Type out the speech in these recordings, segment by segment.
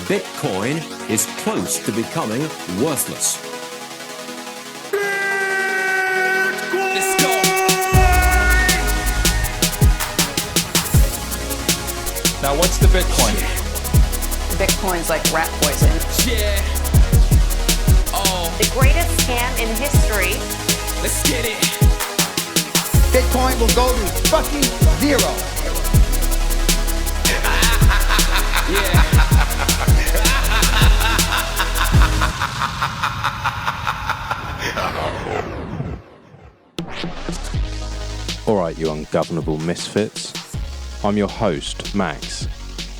Bitcoin is close to becoming worthless. Let's go. Now, what's the Bitcoin? Bitcoin's like rat poison. Yeah. Oh, The greatest scam in history. let's get it. Bitcoin will go to fucking zero. Yeah. Alright, you ungovernable misfits. I'm your host, Max.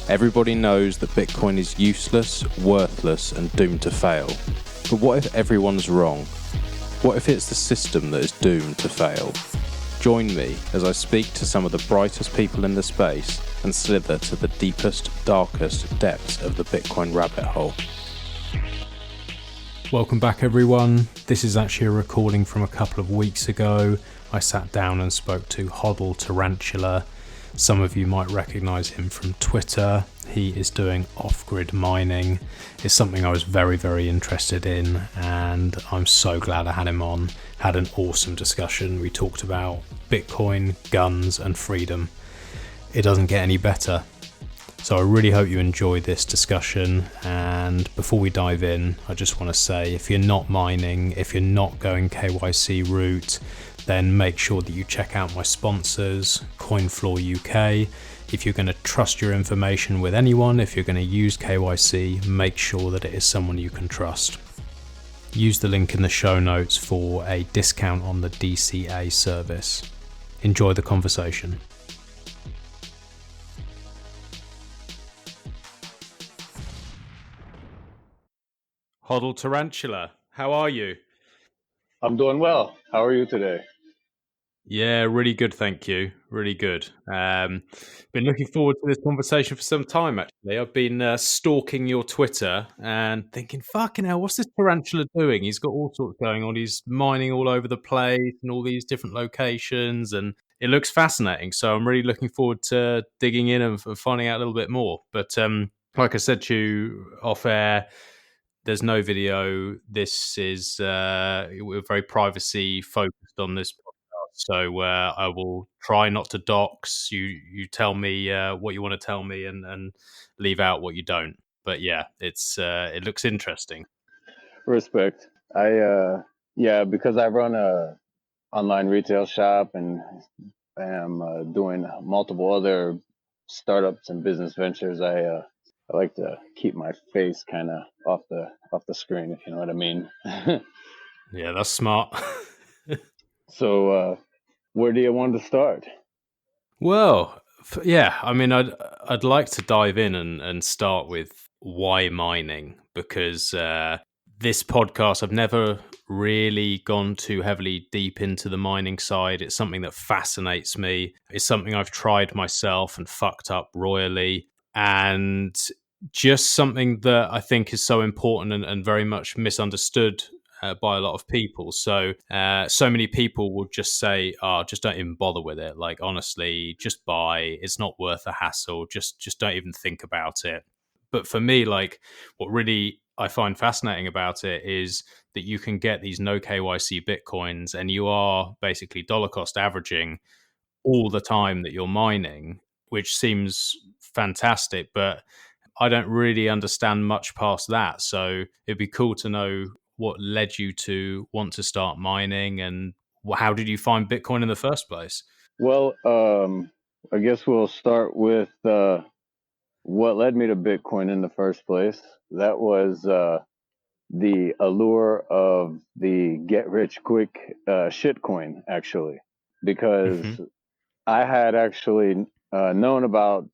Everybody knows that Bitcoin is useless, worthless, and doomed to fail. But what if everyone's wrong? What if it's the system that is doomed to fail? Join me as I speak to some of the brightest people in the space and slither to the deepest, darkest depths of the Bitcoin rabbit hole. Welcome back, everyone. This is actually a recording from a couple of weeks ago. I sat down and spoke to Hodl Tarantula. Some of you might recognise him from Twitter. He is doing off-grid mining. It's something I was very, very interested in, and I'm so glad I had him on. Had an awesome discussion. We talked about Bitcoin, guns, and freedom. It doesn't get any better. So I really hope you enjoy this discussion, and before we dive in, I just want to say, if you're not mining, if you're not going KYC route, then make sure that you check out my sponsors, CoinFloor UK. If you're going to trust your information with anyone, if you're going to use KYC, make sure that it is someone you can trust. Use the link in the show notes for a discount on the DCA service. Enjoy the conversation. Hodl Tarantula, how are you? I'm doing well. How are you today? Yeah, really good, thank you. Really good. Been looking forward to this conversation for some time, actually. I've been stalking your Twitter and thinking, fucking hell, what's this tarantula doing? He's got all sorts going on. He's mining all over the place and all these different locations, and it looks fascinating. So I'm really looking forward to digging in and finding out a little bit more. But like I said to you off air, there's no video. This is we're very privacy focused on this podcast, so I will try not to dox you. You tell me what you want to tell me, and leave out what you don't. But yeah, it looks interesting. Respect. Yeah, because I run a online retail shop and am doing multiple other startups and business ventures. I like to keep my face kind of off the screen, if you know what I mean. Yeah, that's smart. So, where do you want to start? Well, yeah, I mean, I'd like to dive in and start with why mining, because this podcast, I've never really gone too heavily deep into the mining side. It's something that fascinates me. It's something I've tried myself and fucked up royally, and just something that I think is so important and very much misunderstood by a lot of people. So many people will just say, oh, just don't even bother with it. Like, honestly, just buy. It's not worth the hassle. Just don't even think about it. But for me, like, what really I find fascinating about it is that you can get these no KYC Bitcoins and you are basically dollar cost averaging all the time that you're mining, which seems fantastic, but I don't really understand much past that. So it'd be cool to know what led you to want to start mining, and how did you find Bitcoin in the first place? Well, I guess we'll start with what led me to Bitcoin in the first place. That was the allure of the get rich quick shitcoin, actually, because I had actually known about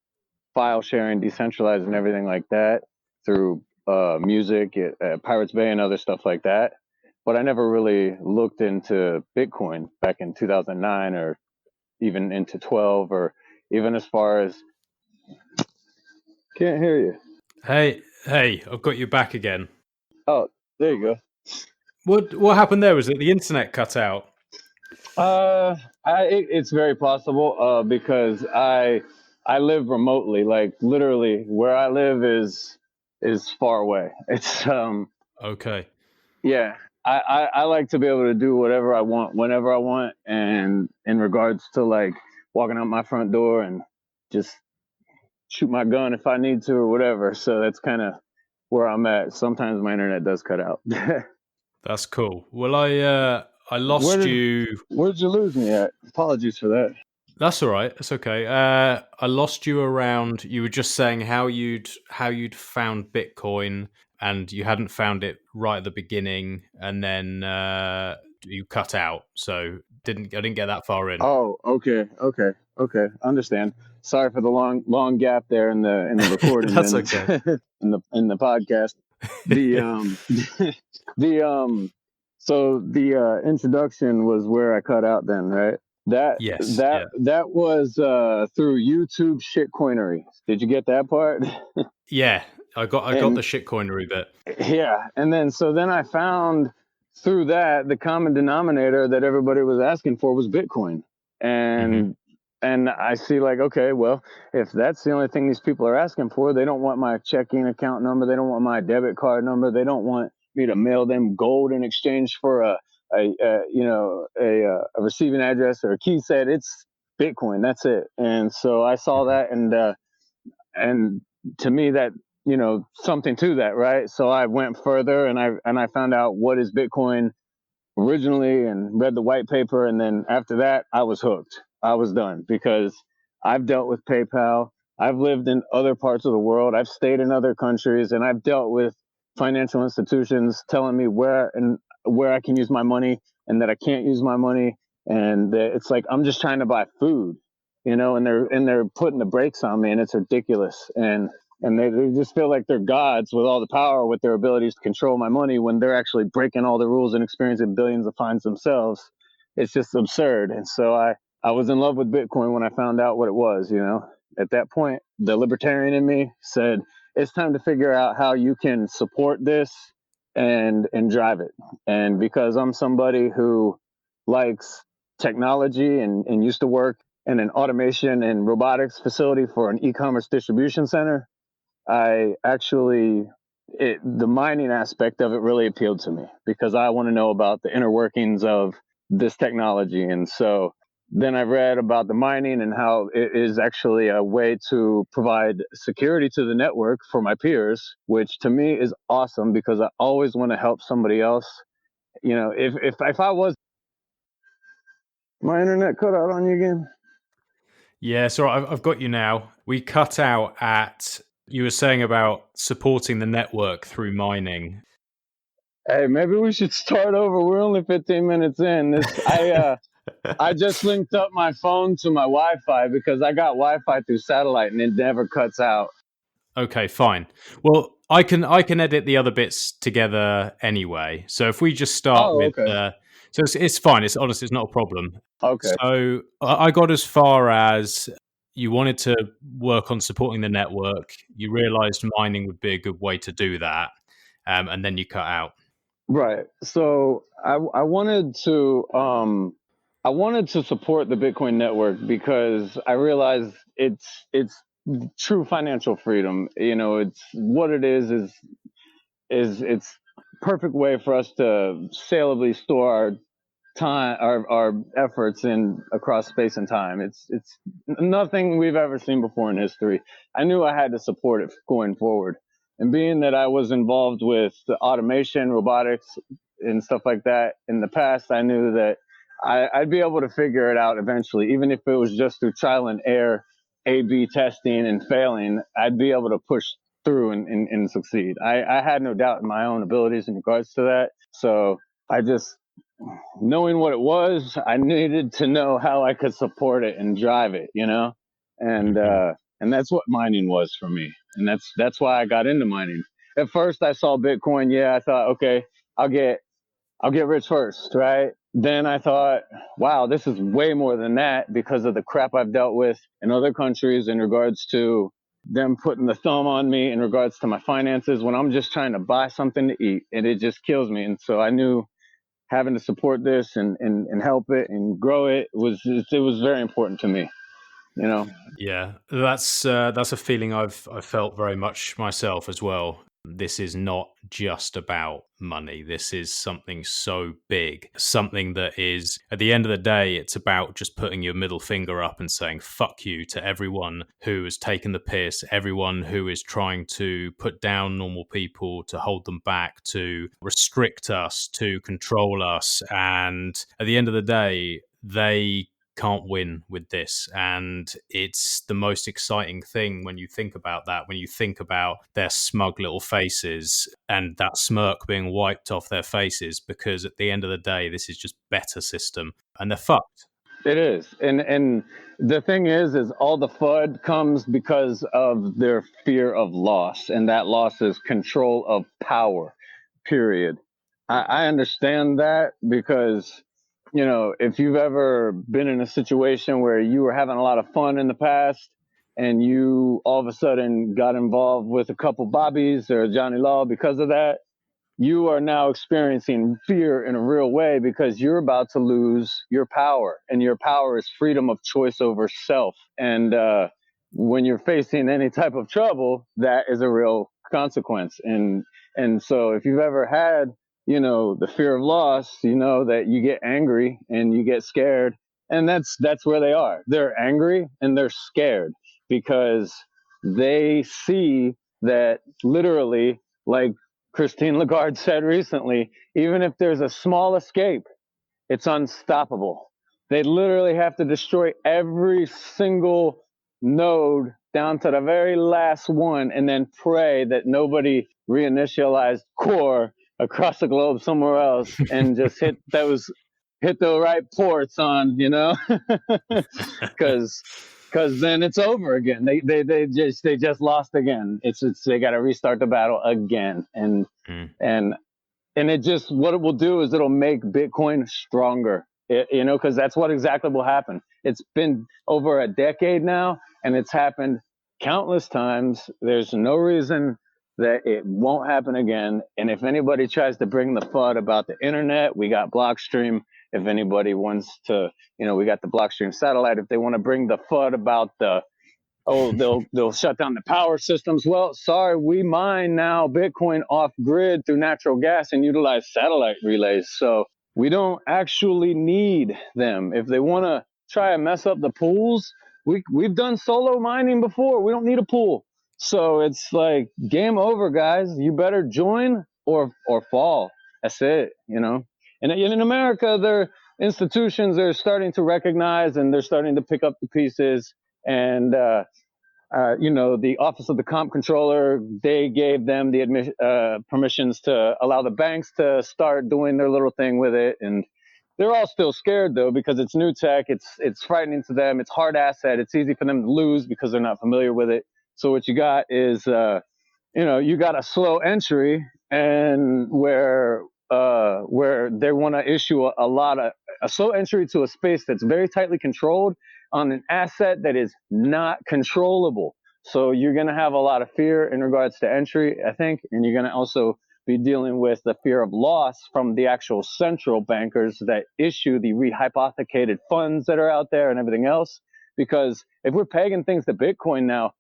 file sharing, decentralized, and everything like that through music at Pirates Bay and other stuff like that. But I never really looked into Bitcoin back in 2009 or even into 12, or even as far as... Can't hear you. Hey, I've got you back again. Oh, there you go. What happened there? Was it the internet cut out? It's very possible because I live remotely. Like, literally, where I live is is far away. It's Okay. yeah. I like to be able to do whatever I want whenever I want, and in regards to like walking out my front door and just shoot my gun if I need to or whatever. So that's kind of where I'm at. Sometimes my internet does cut out. That's cool. Well, I lost you. Where did you lose me at? Apologies for that. That's all right. It's okay. I lost you around. You were just saying how you'd found Bitcoin, and you hadn't found it right at the beginning, and then you cut out. So I didn't get that far in. Oh, okay. Understand. Sorry for the long gap there in the recording. That's and okay. in the podcast. The the so the introduction was where I cut out then, right? Yes. Yeah. That was through YouTube shitcoinery. Did you get that part? Yeah. I got the shitcoinery bit. Yeah, and then I found through that the common denominator that everybody was asking for was Bitcoin, and I see like, okay, well, if that's the only thing these people are asking for, they don't want my checking account number, they don't want my debit card number, they don't want me to mail them gold in exchange for a receiving address or a key set. It's Bitcoin, that's it. And so I saw that, and to me that, something to that, right? So I went further and I found out what is Bitcoin originally and read the white paper, and then after that I was hooked. I was done because I've dealt with PayPal. I've lived in other parts of the world. I've stayed in other countries, and I've dealt with financial institutions telling me where I can use my money and that I can't use my money, and it's like I'm just trying to buy food, and they're putting the brakes on me, and it's ridiculous. And they just feel like they're gods with all the power, with their abilities to control my money, when they're actually breaking all the rules and experiencing billions of fines themselves. It's just absurd. And so I was in love with Bitcoin when I found out what it was. At that point, the libertarian in me said, it's time to figure out how you can support this and drive it. And because I'm somebody who likes technology and used to work in an automation and robotics facility for an e-commerce distribution center, the mining aspect of it really appealed to me because I want to know about the inner workings of this technology. And so then I read about the mining and how it is actually a way to provide security to the network for my peers, which to me is awesome because I always want to help somebody else. If I was, my internet cut out on you again. Yeah, so I've got you now. We cut out at, you were saying about supporting the network through mining. Hey, maybe we should start over. We're only 15 minutes in. I just linked up my phone to my Wi-Fi because I got Wi-Fi through satellite and it never cuts out. Okay, fine. Well, I can edit the other bits together anyway. So if we just start with, okay. So it's fine. It's honestly, it's not a problem. Okay. So I got as far as you wanted to work on supporting the network. You realized mining would be a good way to do that, and then you cut out. Right. So I wanted to support the Bitcoin network because I realized it's true financial freedom. It's what it is it's perfect way for us to salably store our time, our efforts in across space and time. It's nothing we've ever seen before in history. I knew I had to support it going forward. And being that I was involved with the automation, robotics, and stuff like that in the past, I knew that I'd be able to figure it out eventually, even if it was just through trial and error, A/B testing and failing. I'd be able to push through and succeed. I had no doubt in my own abilities in regards to that. So I just, knowing what it was, I needed to know how I could support it and drive it, and that's what mining was for me, and that's why I got into mining. At first, I saw Bitcoin. Yeah, I thought, okay, I'll get rich first, right? Then I thought, wow, this is way more than that because of the crap I've dealt with in other countries in regards to them putting the thumb on me in regards to my finances when I'm just trying to buy something to eat, and it just kills me. And so I knew having to support this and help it and grow it was very important to me. Yeah, that's a feeling I've felt very much myself as well. This is not just about money. This is something so big, something that is, at the end of the day, it's about just putting your middle finger up and saying fuck you to everyone who has taken the piss, everyone who is trying to put down normal people, to hold them back, to restrict us, to control us. And at the end of the day, they can't win with this. And it's the most exciting thing when you think about that, when you think about their smug little faces and that smirk being wiped off their faces, because at the end of the day, this is just better system and they're fucked. It is. And the thing is all the FUD comes because of their fear of loss. And that loss is control of power, period. I understand that because, you know, if you've ever been in a situation where you were having a lot of fun in the past and you all of a sudden got involved with a couple Bobbies or Johnny Law because of that, you are now experiencing fear in a real way because you're about to lose your power, and your power is freedom of choice over self. And when you're facing any type of trouble, that is a real consequence. And so if you've ever had, you know, the fear of loss, you know that you get angry and you get scared, and that's where they are. They're angry and they're scared because they see that literally, like Christine Lagarde said recently, even if there's a small escape, it's unstoppable. They literally have to destroy every single node down to the very last one and then pray that nobody reinitialized core across the globe somewhere else and just hit the right ports on, you know, because then it's over again. They just lost again. It's they got to restart the battle again, and it just, what it will do is it'll make Bitcoin stronger. You know, because that's what exactly will happen. It's been over a decade now, and it's happened countless times. There's no reason that it won't happen again. And if anybody tries to bring the FUD about the internet, we got Blockstream. If anybody wants to, you know, we got the Blockstream satellite. If they want to bring the FUD about they'll shut down the power systems. Well, sorry, we mine now Bitcoin off grid through natural gas and utilize satellite relays. So we don't actually need them. If they want to try and mess up the pools, we've done solo mining before. We don't need a pool. So it's like, game over, guys. You better join or fall. That's it, you know. And in America, their institutions are starting to recognize, and they're starting to pick up the pieces. And you know, the Office of the Comp Controller, they gave them the permissions to allow the banks to start doing their little thing with it. And they're all still scared, though, because it's new tech. It's frightening to them. It's hard asset. It's easy for them to lose because they're not familiar with it. So what you got is, you know, you got a slow entry, and where they want to issue a slow entry to a space that's very tightly controlled on an asset that is not controllable. So you're going to have a lot of fear in regards to entry, I think, and you're going to also be dealing with the fear of loss from the actual central bankers that issue the rehypothecated funds that are out there and everything else. Because if we're pegging things to Bitcoin now,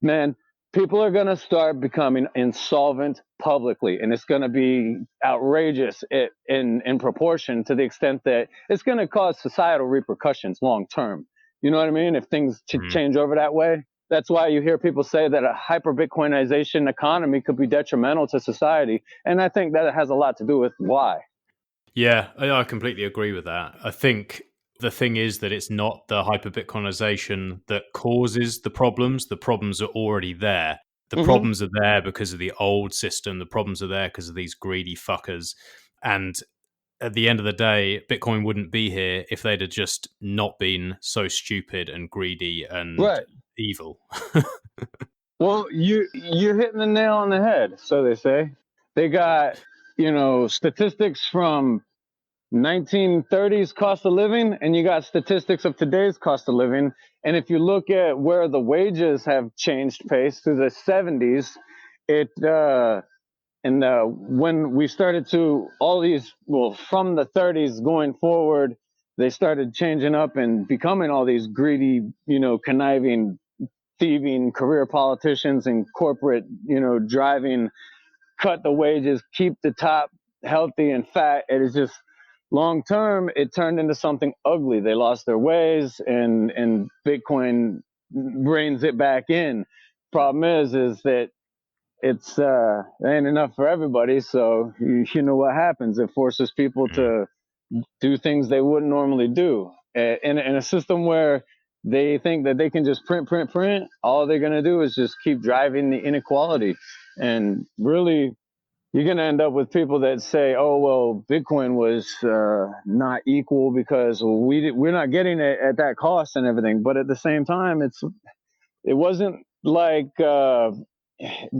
man, people are going to start becoming insolvent publicly, and it's going to be outrageous in proportion, to the extent that it's going to cause societal repercussions long term. You know what I mean? If things change over that way. That's why you hear people say that a hyper-Bitcoinization economy could be detrimental to society. And I think that has a lot to do with why. Yeah, I completely agree with that. I think the thing is that it's not the hyper-Bitcoinization that causes the problems. The problems are already there. The problems are there because of the old system. The problems are there because of these greedy fuckers. And at the end of the day, Bitcoin wouldn't be here if they'd have just not been so stupid and greedy and evil. Well, you're hitting the nail on the head, so they say. They got, you know, statistics from 1930s cost of living, and you got statistics of today's cost of living. And if you look at where the wages have changed pace through the 70s, when we started to from the 30s going forward, they started changing up and becoming all these greedy, you know, conniving, thieving career politicians and corporate, you know, driving cut the wages, keep the top healthy and fat. It is just long term, it turned into something ugly. They lost their ways, and Bitcoin reins it back in. Problem is that it ain't enough for everybody. So you know what happens? It forces people to do things they wouldn't normally do. In a system where they think that they can just print, all they're going to do is just keep driving the inequality. And really, you're going to end up with people that say, oh, well, Bitcoin was not equal because we're not getting it at that cost and everything. But at the same time, it wasn't like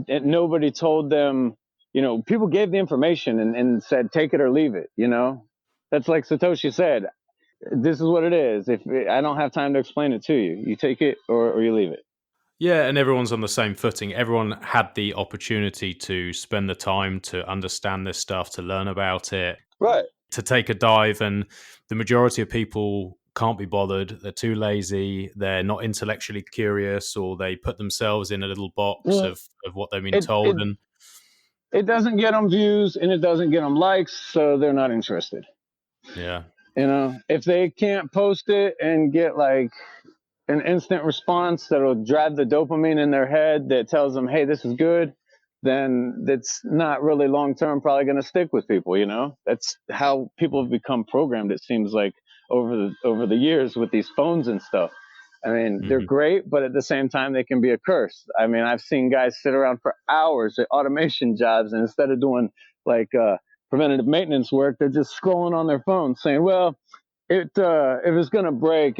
nobody told them, people gave the information and said, take it or leave it, That's like Satoshi said, this is what it is. If I don't have time to explain it to you, you take it or you leave it. Yeah, and everyone's on the same footing. Everyone had the opportunity to spend the time to understand this stuff, to learn about it, Right. to take a dive. And the majority of people can't be bothered. They're too lazy. They're not intellectually curious, or they put themselves in a little box of what they've been told. And it doesn't get them views and it doesn't get them likes, so they're not interested. Yeah. If they can't post it and get like an instant response that'll drive the dopamine in their head that tells them, hey, this is good, then that's not really long-term probably going to stick with people, That's how people have become programmed, it seems like, over the years with these phones and stuff. I mean, they're great, but at the same time, they can be a curse. I mean, I've seen guys sit around for hours at automation jobs, and instead of doing like preventative maintenance work, they're just scrolling on their phone saying, well, if it's going to break,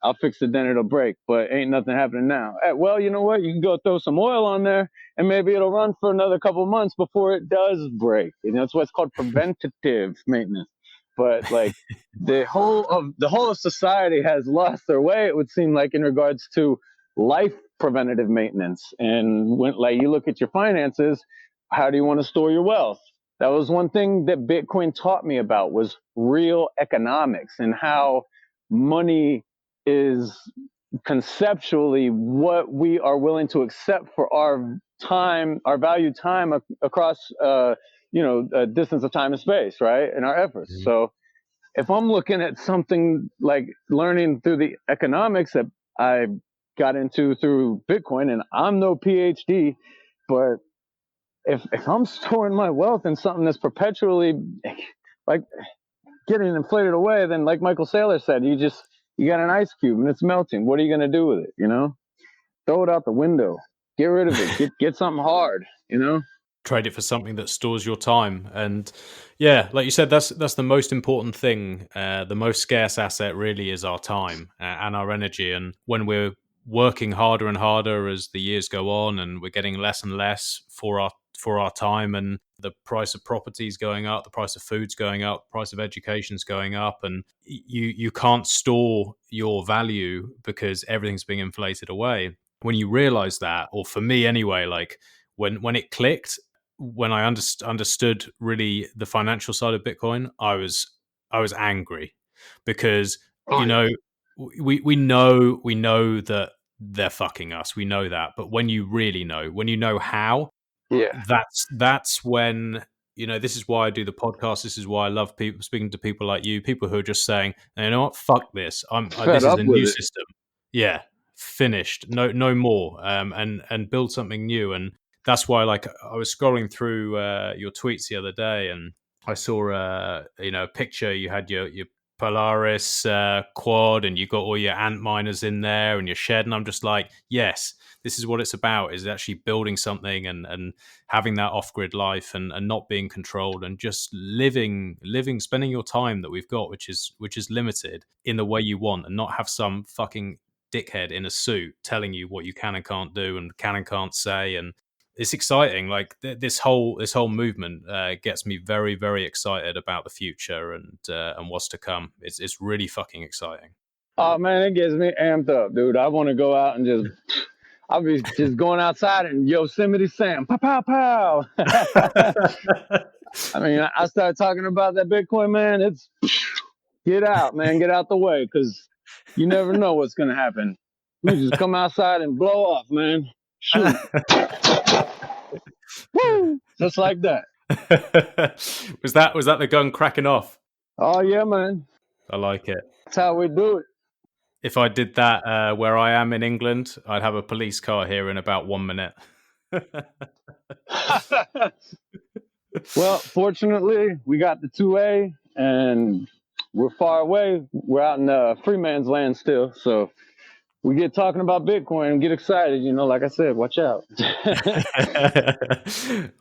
I'll fix it, then it'll break, but ain't nothing happening now. Well, you know what? You can go throw some oil on there and maybe it'll run for another couple of months before it does break. That's what's called preventative maintenance. But like the whole of society has lost their way, it would seem like, in regards to life preventative maintenance. And when like you look at your finances, how do you want to store your wealth? That was one thing that Bitcoin taught me about, was real economics and how money is conceptually what we are willing to accept for our time, our valued time across, a distance of time and space, right? And our efforts. So if I'm looking at something like learning through the economics that I got into through Bitcoin, and I'm no PhD, but if I'm storing my wealth in something that's perpetually like getting inflated away, then like Michael Saylor said, you got an ice cube and it's melting. What are you going to do with it? Throw it out the window, get rid of it, get something hard, Trade it for something that stores your time. And yeah, like you said, that's the most important thing. The most scarce asset really is our time and our energy. And when we're working harder and harder as the years go on, and we're getting less and less for our time, and the price of property's going up, the price of food's going up, the price of education's going up, and you can't store your value because everything's being inflated away. When you realize that, or for me anyway, like when it clicked, when I understood really the financial side of Bitcoin, I was angry because we know that they're fucking us. We know that, but when you really know, when you know how, that's when, this is why I do the podcast. This is why I love speaking to people like you, people who are just saying, you know what, fuck this. This is the new system. Yeah, finished. No more. And build something new. And that's why, like, I was scrolling through your tweets the other day, and I saw a picture. You had your Polaris quad, and you got all your ant miners in there and your shed, and I'm just like, yes, this is what it's about, is actually building something and having that off-grid life and not being controlled, and just living, spending your time that we've got, which is limited, in the way you want, and not have some fucking dickhead in a suit telling you what you can and can't do and can and can't say. And it's exciting. Like this whole movement gets me very, very excited about the future and what's to come. It's really fucking exciting. Oh man, it gets me amped up, dude. I want to go out and I'll be just going outside and Yosemite Sam, pow, pow, pow. I mean, I started talking about that Bitcoin, man. It's get out, man, get out the way, because you never know what's gonna happen. You just come outside and blow off, man. Shoot. Woo! just like that. Was that the gun cracking off? Oh yeah, man. I like it. That's how we do If I did that where I am in England, I'd have a police car here in about 1 minute. it. Well, fortunately, we got the 2A, and we're far away. We're out in free man's land still, so we get talking about Bitcoin and get excited. You know, like I said, watch out.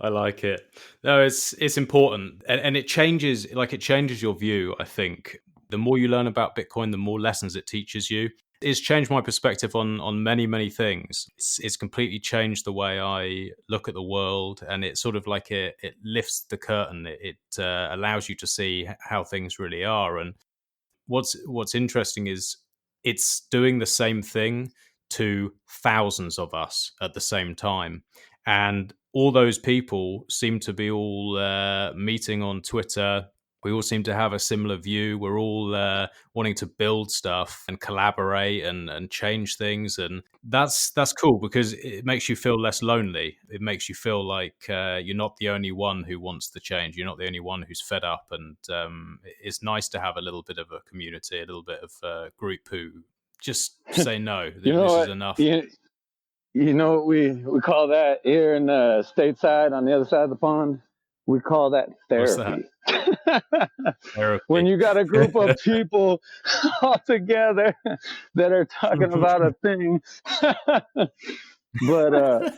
I like it. No, it's important, and it changes. Like it changes your view. I think the more you learn about Bitcoin, the more lessons it teaches you. It's changed my perspective on many things. It's completely changed the way I look at the world, and it's sort of like it lifts the curtain. It allows you to see how things really are. And what's interesting is it's doing the same thing to thousands of us at the same time, and all those people seem to be all meeting on Twitter. We all seem to have a similar view. We're all wanting to build stuff and collaborate and change things, and that's cool because it makes you feel less lonely. It makes you feel like you're not the only one who wants the change. You're not the only one who's fed up, and it's nice to have a little bit of a community, a little bit of a group who just say no. You know this what? is enough. You know what we call that here in the stateside on the other side of the pond? We call that therapy. Therapy. When you got a group of people all together that are talking about a thing. But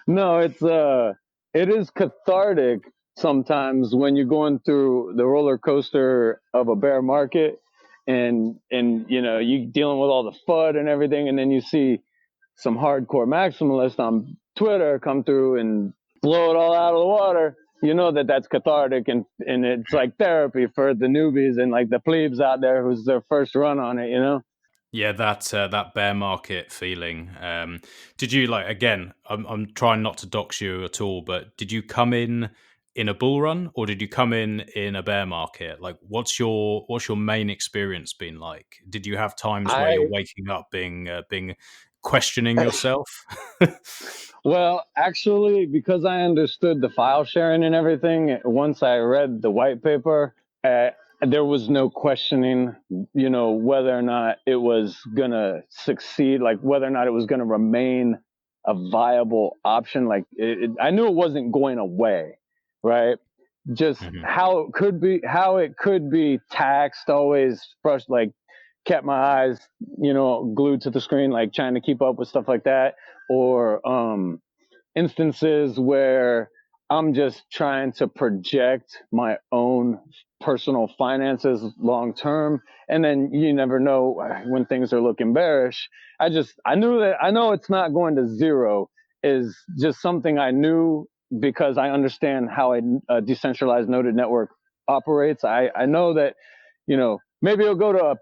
no, it is cathartic sometimes when you're going through the roller coaster of a bear market, and you know, you dealing with all the FUD and everything, and then you see some hardcore maximalists on Twitter come through and blow it all out of the water. You know that's cathartic, and it's like therapy for the newbies and like the plebes out there who's their first run on it, you know? Yeah, that bear market feeling. Did you like again? I'm trying not to dox you at all, but did you come in a bull run or did you come in a bear market? Like, what's your main experience been like? Did you have times where you're waking up being questioning yourself? Well, actually, because I understood the file sharing and everything, once I read the white paper, there was no questioning, you know, whether or not it was going to succeed, like whether or not it was going to remain a viable option. Like I knew it wasn't going away, right? Just how it could be taxed, always fresh, like kept my eyes, you know, glued to the screen, like trying to keep up with stuff like that. Or instances where I'm just trying to project my own personal finances long term, and then you never know when things are looking bearish. I know it's not going to zero is just something I knew because I understand how a decentralized noded network operates. I know that, you know, maybe it'll go to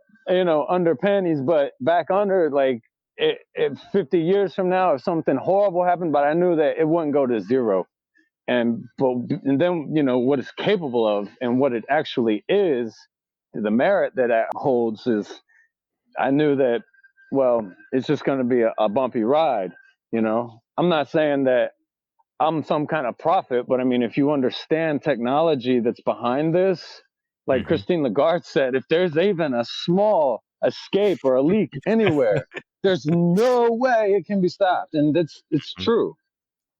under pennies, but back under, like, 50 years from now, if something horrible happened, but I knew that it wouldn't go to zero. And then, you know, what it's capable of and what it actually is, the merit that it holds is, I knew that, well, it's just going to be a bumpy ride. You know, I'm not saying that I'm some kind of prophet, but I mean, if you understand technology that's behind this, like Christine Lagarde said, if there's even a small escape or a leak anywhere, there's no way it can be stopped. And it's true.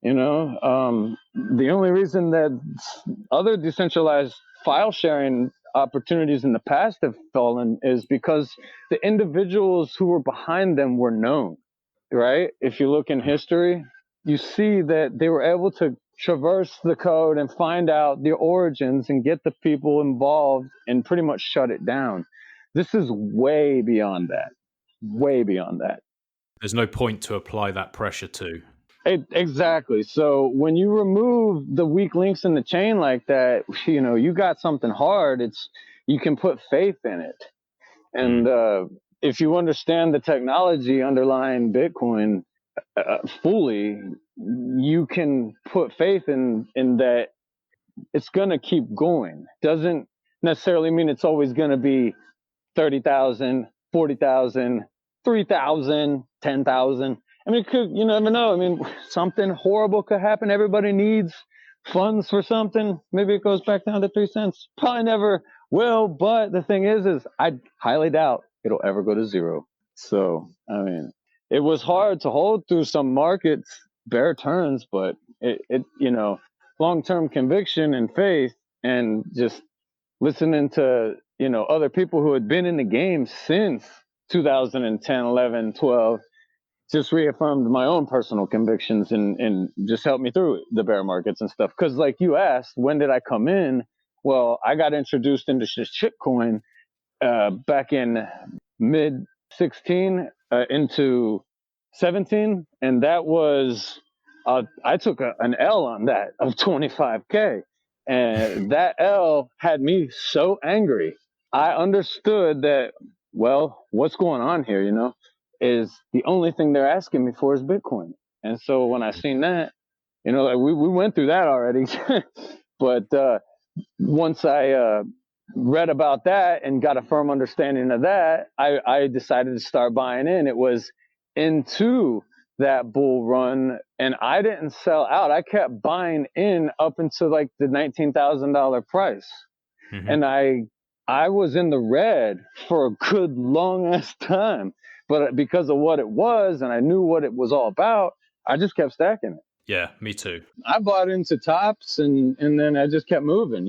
You know, the only reason that other decentralized file sharing opportunities in the past have fallen is because the individuals who were behind them were known, right? If you look in history, you see that they were able to traverse the code and find out the origins and get the people involved and pretty much shut it down. This is way beyond that. Way beyond that. There's no point to apply that pressure to. Exactly. So when you remove the weak links in the chain like that, you know, you got something hard. You can put faith in it. And if you understand the technology underlying Bitcoin fully, you can put faith in that it's going to keep going. Doesn't necessarily mean it's always going to be 30,000, 40,000, 3,000, 10,000. I mean, you never know. I mean, something horrible could happen. Everybody needs funds for something. Maybe it goes back down to 3 cents. Probably never will. But the thing is I highly doubt it'll ever go to zero. So, I mean, it was hard to hold through some markets, bear turns, but it long-term conviction and faith and just listening to, other people who had been in the game since 2010, 11, 12, just reaffirmed my own personal convictions and just helped me through the bear markets and stuff. Because like you asked, when did I come in? Well, I got introduced into shitcoin back in mid 16 into 17, and that was I took an L on that of 25K, and that L had me so angry. I understood that, well, what's going on here, is the only thing they're asking me for is Bitcoin. And so when I seen that, like we went through that already, but once I read about that and got a firm understanding of that, I decided to start buying in. It was into that bull run, and I didn't sell out. I kept buying in up until like the $19,000 price. Mm-hmm. And I was in the red for a good long ass time, but because of what it was and I knew what it was all about, I just kept stacking it. Yeah, me too. I bought into tops and then I just kept moving,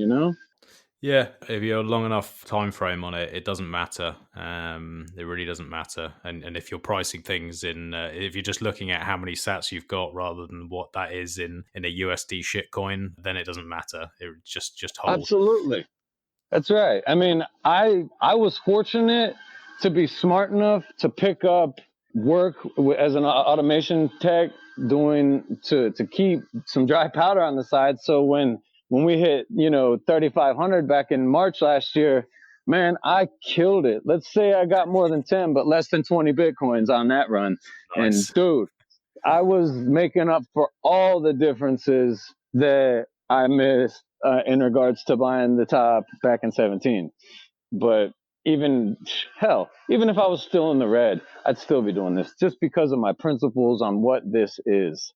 Yeah, if you're a long enough time frame on it, it doesn't matter. It really doesn't matter. And if you're pricing things in, if you're just looking at how many sats you've got rather than what that is in a USD shitcoin, then it doesn't matter. It just holds. Absolutely. That's right. I mean, I was fortunate to be smart enough to pick up work as an automation tech to keep some dry powder on the side. So when we hit, 3,500 back in March last year, man, I killed it. Let's say I got more than 10, but less than 20 Bitcoins on that run. Nice. And dude, I was making up for all the differences that I missed in regards to buying the top back in 17. But even if I was still in the red, I'd still be doing this just because of my principles on what this is.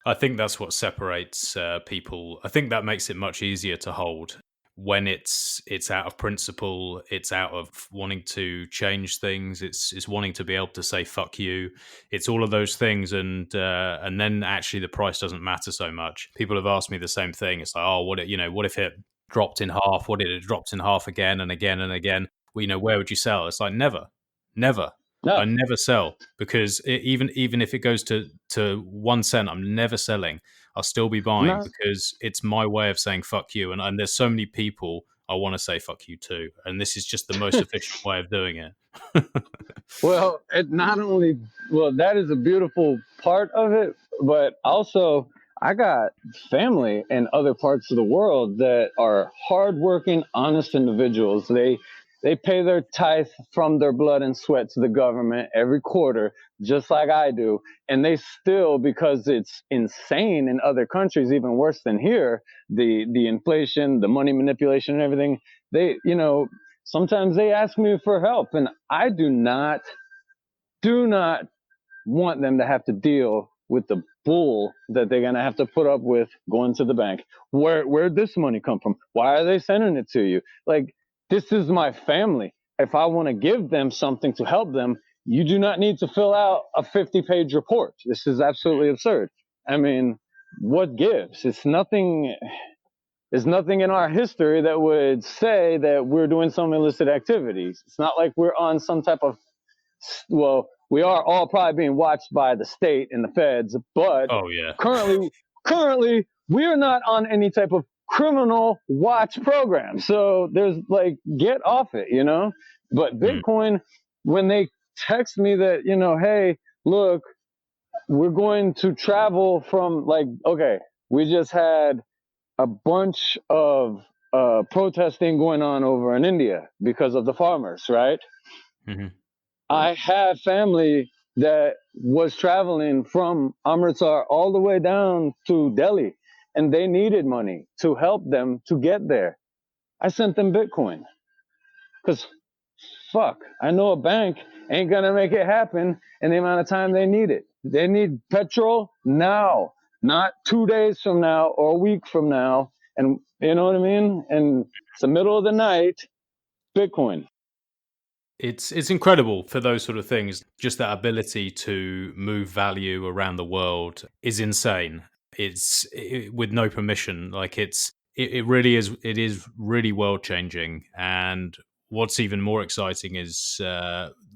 I think that's what separates people. I think that makes it much easier to hold when it's out of principle. It's out of wanting to change things. It's wanting to be able to say fuck you. It's all of those things, and then actually the price doesn't matter so much. People have asked me the same thing. It's like, oh, what if it dropped in half? What if it dropped in half again and again and again? Well, where would you sell? It's like never. No. I never sell, because even if it goes to 1 cent, I'm never selling. I'll still be buying because it's my way of saying fuck you. And there's so many people I want to say fuck you to. And this is just the most efficient way of doing it. Well, that is a beautiful part of it, but also I got family in other parts of the world that are hardworking, honest individuals. They pay their tithe from their blood and sweat to the government every quarter, just like I do. And they still, because it's insane in other countries, even worse than here, the inflation, the money manipulation and everything, sometimes they ask me for help. And I do not want them to have to deal with the bull that they're going to have to put up with going to the bank. Where'd this money come from? Why are they sending it to you? Like, this is my family. If I want to give them something to help them, you do not need to fill out a 50-page report. This is absolutely absurd. I mean, what gives? There's nothing in our history that would say that we're doing some illicit activities. It's not like we're on some type of, we are all probably being watched by the state and the feds, but currently we are not on any type of criminal watch program. So there's get off it, But Bitcoin, when they text me that, hey, look, we're going to travel from we just had a bunch of protesting going on over in India because of the farmers, right? Mm-hmm. I have family that was traveling from Amritsar all the way down to Delhi, and they needed money to help them to get there. I sent them Bitcoin because fuck, I know a bank ain't gonna make it happen in the amount of time they need it. They need petrol now, not 2 days from now or a week from now. And you know what I mean? And it's the middle of the night, Bitcoin. It's incredible for those sort of things. Just that ability to move value around the world is insane. With no permission. Like it really is. It is really world changing. And what's even more exciting is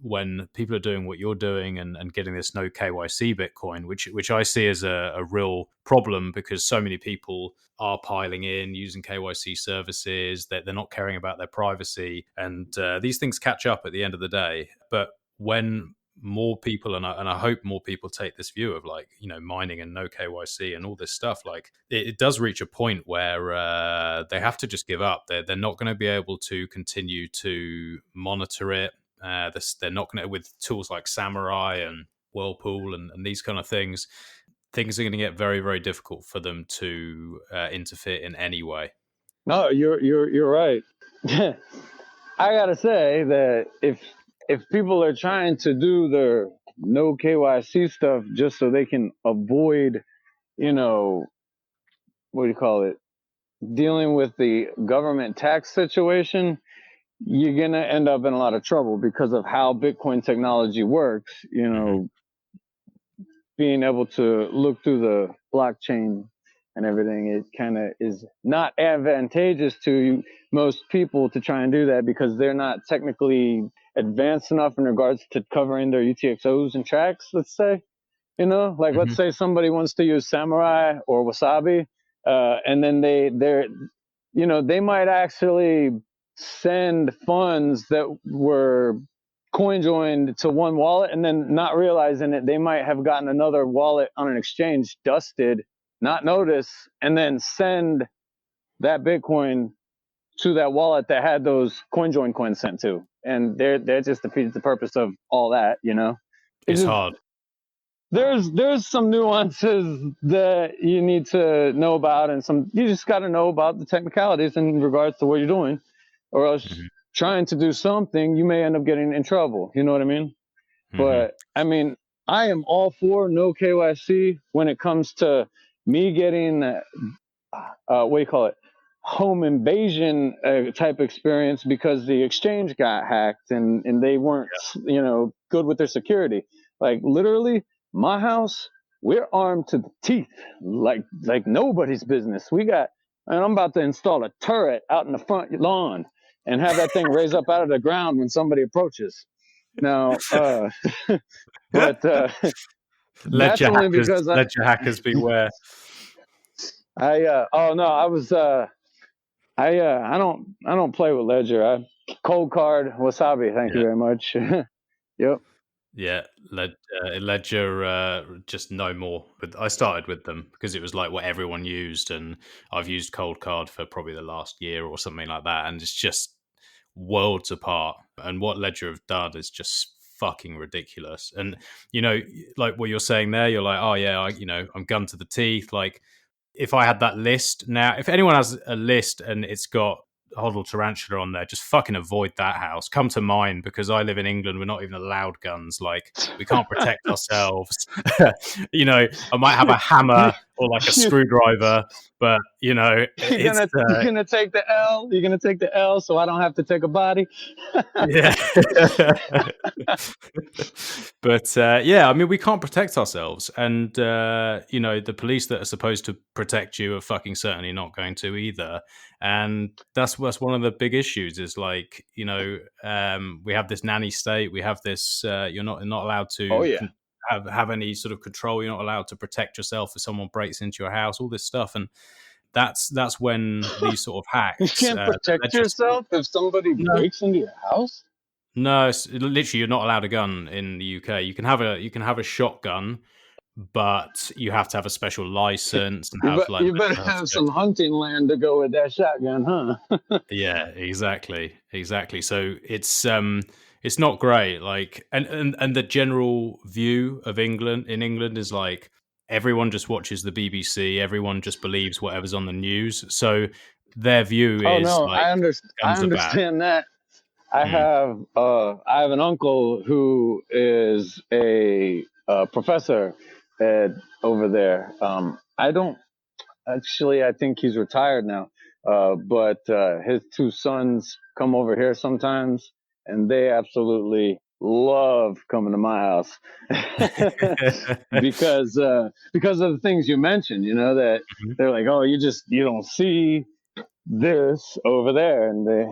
when people are doing what you're doing and getting this no KYC Bitcoin, which I see as a real problem because so many people are piling in using KYC services, that they're not caring about their privacy, and these things catch up at the end of the day. But when more people, and I hope more people take this view of like, you know, mining and no KYC and all this stuff, like it does reach a point where they have to just give up. They're not going to be able to continue to monitor it. They're not going to, with tools like Samurai and Whirlpool and these kind of things. Things are going to get very, very difficult for them to interfere in any way. No, you're right. I gotta say that if people are trying to do their no KYC stuff just so they can avoid, you know, what do you call it, dealing with the government tax situation, you're gonna end up in a lot of trouble because of how Bitcoin technology works. You know, being able to look through the blockchain and everything, it kind of is not advantageous to most people to try and do that because they're not technically advanced enough in regards to covering their UTXOs and tracks, let's say. You know, like let's say somebody wants to use Samurai or Wasabi, and then they're, you know, they might actually send funds that were coin joined to one wallet, and then not realizing it, they might have gotten another wallet on an exchange dusted, not notice, and then send that Bitcoin to that wallet that had those coin join coins sent to, and they're just defeated the purpose of all that. You know, It's hard. There's some nuances that you need to know about, and you just got to know about the technicalities in regards to what you're doing, or else trying to do something, you may end up getting in trouble. You know what I mean? But I mean, I am all for no KYC when it comes to me getting what do you call it, home invasion type experience, because the exchange got hacked and they weren't, you know, good with their security. Like literally, my house, we're armed to the teeth, like nobody's business. And I'm about to install a turret out in the front lawn and have that thing raise up out of the ground when somebody approaches. Now, but that's only because ledger hackers beware. I don't play with Ledger. Cold card Wasabi. Thank you very much. Yep. Yeah, Ledger, just no more. But I started with them because it was like what everyone used, and I've used Cold Card for probably the last year or something like that, and it's just worlds apart. And what Ledger have done is just fucking ridiculous. And you know, like what you're saying there, you're like, oh yeah, I'm gun to the teeth. Like if I had that list now, if anyone has a list and it's got Hodl Tarantula on there, just fucking avoid that house. Come to mine, because I live in England. We're not even allowed guns. Like we can't protect ourselves. You know, I might have a hammer or like a screwdriver, but you know, you're gonna take the L. You're gonna take the L, so I don't have to take a body. Yeah. But yeah, I mean, we can't protect ourselves, and you know, the police that are supposed to protect you are fucking certainly not going to either. And that's one of the big issues. Is like, you know, we have this nanny state. We have this. You're not allowed to have any sort of control. You're not allowed to protect yourself if someone breaks into your house. All this stuff, and that's when these sort of hacks. You can't protect yourself if somebody breaks into your house. No, literally, you're not allowed a gun in the UK. You can have a shotgun, but you have to have a special license and have you better have some hunting land to go with that shotgun, huh? Yeah, exactly. So it's not great. Like, and the general view of England is like everyone just watches the BBC. Everyone just believes whatever's on the news. So their view is no, like, I understand that. I have an uncle who is a professor over there. I don't actually. I think he's retired now. But his two sons come over here sometimes, and they absolutely love coming to my house because of the things you mentioned. You know that they're like, oh, you don't see this over there, and they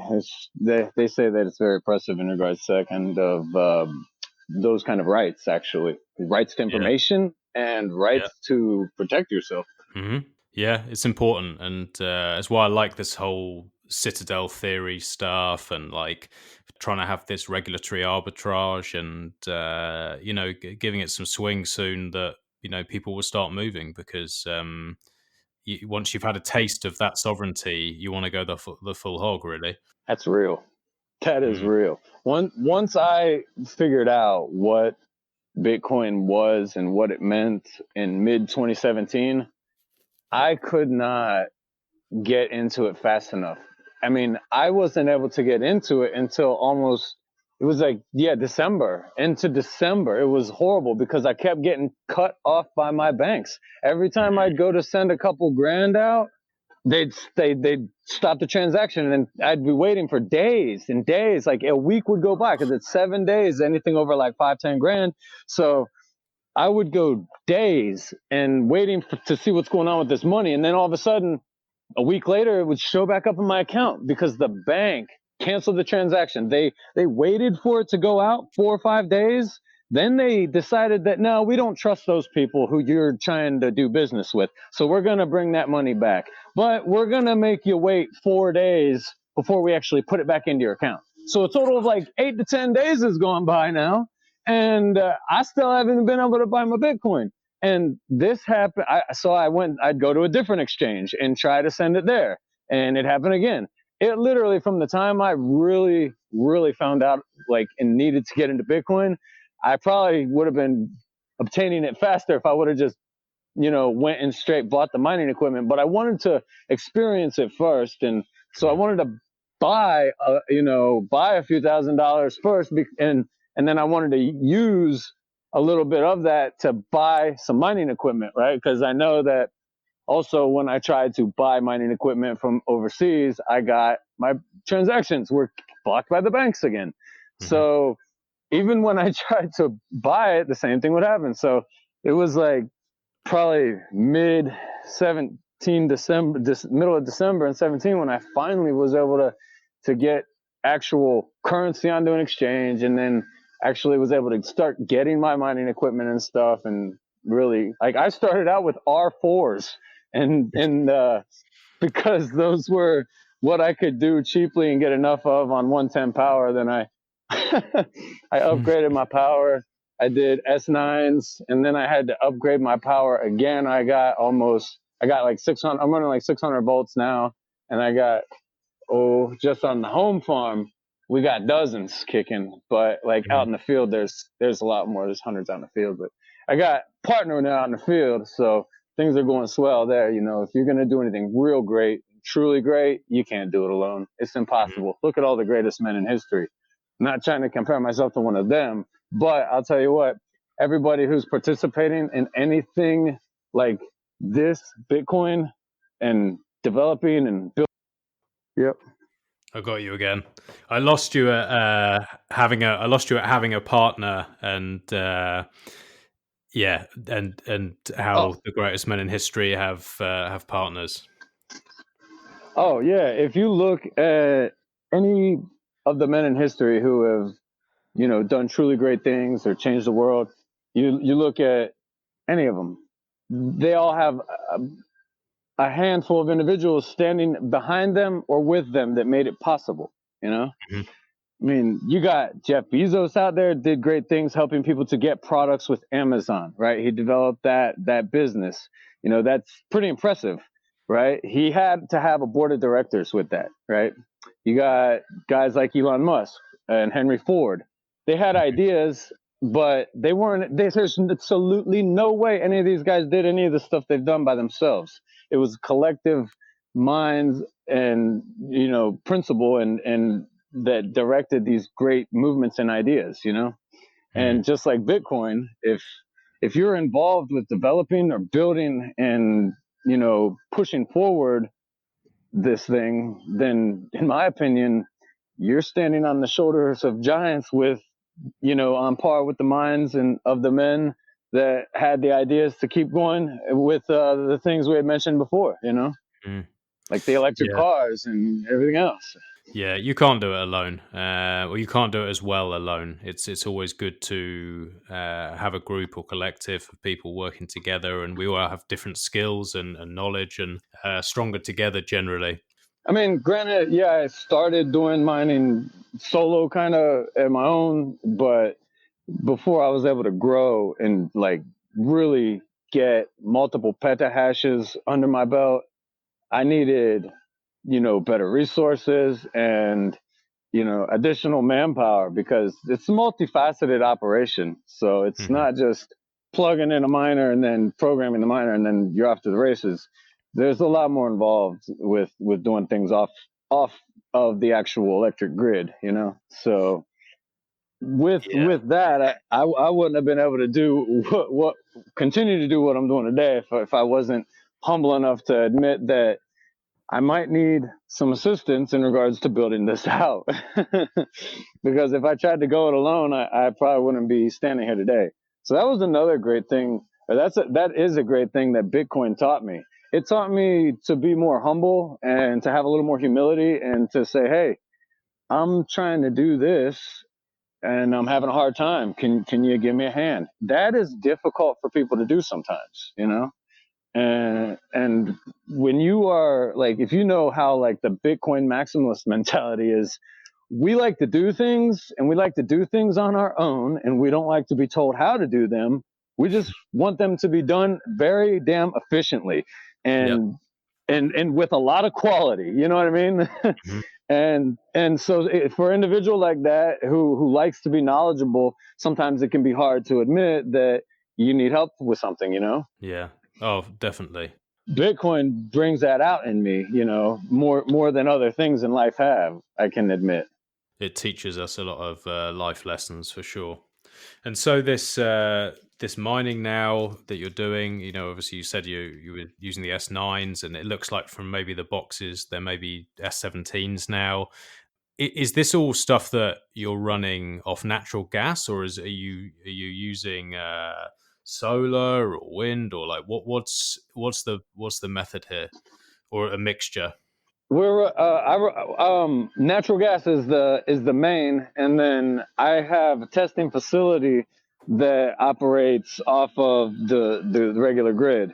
say that it's very impressive in regards to that kind of those kind of rights, actually, rights to information and rights to protect yourself. Mm-hmm. Yeah, it's important, and that's why I like this whole citadel theory stuff, and like trying to have this regulatory arbitrage, and giving it some swing soon, that people will start moving, because once you've had a taste of that sovereignty, you want to go the full hog, really. That's real. That is real. Once I figured out what Bitcoin was and what it meant in mid 2017, I could not get into it fast enough. I mean, I wasn't able to get into it until almost, it was like, December. Into December. It was horrible because I kept getting cut off by my banks. Every time I'd go to send a couple grand out, they'd stop the transaction, and I'd be waiting for days and days. Like a week would go by because it's 7 days, anything over like 5-10 grand. So I would go days and waiting to see what's going on with this money. And then all of a sudden, a week later, it would show back up in my account because the bank canceled the transaction. They waited for it to go out 4 or 5 days. Then they decided that, no, we don't trust those people who you're trying to do business with. So we're going to bring that money back. But we're going to make you wait 4 days before we actually put it back into your account. So a total of like 8 to 10 days has gone by now. And I still haven't been able to buy my Bitcoin. And this happened. I'd go to a different exchange and try to send it there. And it happened again. It literally, from the time I really, really found out like and needed to get into Bitcoin, I probably would have been obtaining it faster if I would have just, went and straight bought the mining equipment. But I wanted to experience it first. And so I wanted to buy a few $1,000s first. And then I wanted to use a little bit of that to buy some mining equipment, right? Because I know that also when I tried to buy mining equipment from overseas, I got my transactions were blocked by the banks again. Mm-hmm. So even when I tried to buy it, the same thing would happen. So it was like probably middle of December in 17 when I finally was able to get actual currency onto an exchange, and then actually was able to start getting my mining equipment and stuff. And really, like, I started out with R4s and because those were what I could do cheaply and get enough of on 110 power. Then I upgraded my power. I did S9s, and then I had to upgrade my power again. I got like 600. I'm running like 600 volts now, and I got just on the home farm, we got dozens kicking. But like out in the field, there's a lot more. There's hundreds out in the field. But I got partner now out in the field, so things are going swell there. If you're gonna do anything real great, truly great, you can't do it alone. It's impossible. Look at all the greatest men in history. I'm not trying to compare myself to one of them, but I'll tell you what, everybody who's participating in anything like this, Bitcoin, and developing and building. Yep. I got you again. I lost you at having a partner, and and how the greatest men in history have partners. Oh yeah, if you look at any of the men in history who have, done truly great things or changed the world, you look at any of them, they all have a handful of individuals standing behind them or with them that made it possible. Mm-hmm. I mean, you got Jeff Bezos out there, did great things helping people to get products with Amazon, right? He developed that business. That's pretty impressive, right? He had to have a board of directors with that, right? You got guys like Elon Musk and Henry Ford. They had ideas, but there's absolutely no way any of these guys did any of the stuff they've done by themselves. It was collective minds and, principle and that directed these great movements and ideas, you know. And just like Bitcoin, if you're involved with developing or building and, you know, pushing forward this thing, then in my opinion, you're standing on the shoulders of giants with, you know, on par with the minds and of the men that had the ideas to keep going with the things we had mentioned before, you know, like the electric Yeah. cars and everything else. Yeah, you can't do it alone. Or you can't do it as well alone. It's always good to have a group or collective of people working together, and we all have different skills and knowledge, and stronger together generally. I mean, granted, yeah, I started doing mining solo kind of at my own, but before I was able to grow and like really get multiple petahashes under my belt, I needed, you know, better resources and, you know, additional manpower because it's a multifaceted operation. So it's not just plugging in a miner and then programming the miner and then you're off to the races. There's a lot more involved with doing things off of the actual electric grid, you know. So with that, I wouldn't have been able to do what continue to do what I'm doing today if I wasn't humble enough to admit that I might need some assistance in regards to building this out. Because if I tried to go it alone, I probably wouldn't be standing here today. So that was another great thing. That is a great thing that Bitcoin taught me. It taught me to be more humble and to have a little more humility and to say, hey, I'm trying to do this and I'm having a hard time. Can you give me a hand? That is difficult for people to do sometimes, you know? And when you are like, if you know how like the Bitcoin maximalist mentality is, we like to do things and we like to do things on our own and we don't like to be told how to do them. We just want them to be done very damn efficiently and with a lot of quality, you know what I mean? And so for an individual like that who likes to be knowledgeable, sometimes it can be hard to admit that you need help with something, you know? Yeah. Oh, definitely. Bitcoin brings that out in me, you know, more than other things in life have, I can admit. It teaches us a lot of life lessons for sure. And so this mining now that you're doing, you know, obviously you said you were using the S9s, and it looks like from maybe the boxes there may be S17s now. Is this all stuff that you're running off natural gas, or are you using solar or wind, or like what's the method here, or a mixture? We're natural gas is the main, and then I have a testing facility that operates off of the regular grid